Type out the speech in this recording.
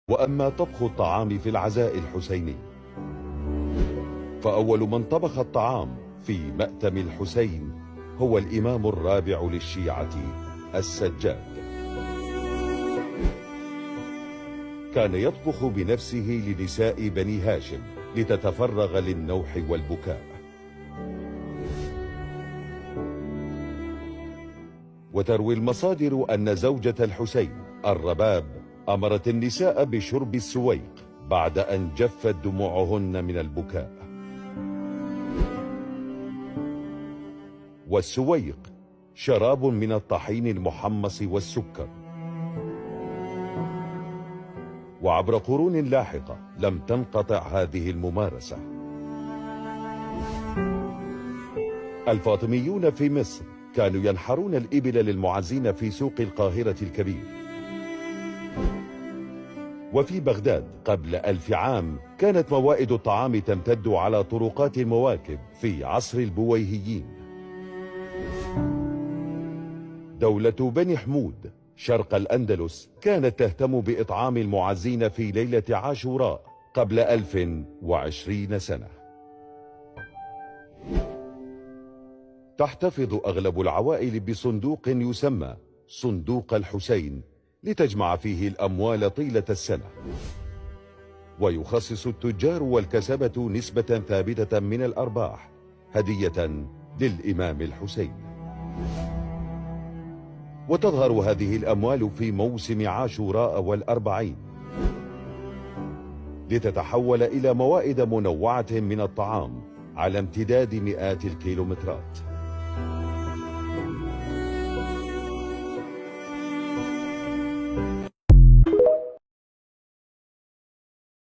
وأما طبخ الطعام في العزاء الحسيني، فأول من طبخ الطعام في مأتم الحسين هو الإمام الرابع للشيعة السجاد. كان يطبخ بنفسه لنساء بني هاشم لتتفرغ للنوح والبكاء. وتروي المصادر أن زوجة الحسين الرباب أمرت النساء بشرب السويق بعد أن جفت دموعهن من البكاء. والسويق شراب من الطحين المحمص والسكر. وعبر قرون لاحقة لم تنقطع هذه الممارسة. الفاطميون في مصر كانوا ينحرون الإبل للمعزين في سوق القاهرة الكبير. وفي بغداد قبل 1000 عام كانت موائد الطعام تمتد على طرقات المواكب في عصر البويهيين. دولة بني حمود شرق الأندلس كانت تهتم بإطعام المعزين في ليلة عاشوراء قبل 1020 سنة. تحتفظ أغلب العوائل بصندوق يسمى صندوق الحسين لتجمع فيه الأموال طيلة السنة. ويخصص التجار والكسبة نسبة ثابتة من الأرباح هدية للإمام الحسين. وتظهر هذه الأموال في موسم عاشوراء والأربعين لتتحول إلى موائد منوعة من الطعام على امتداد مئات الكيلومترات.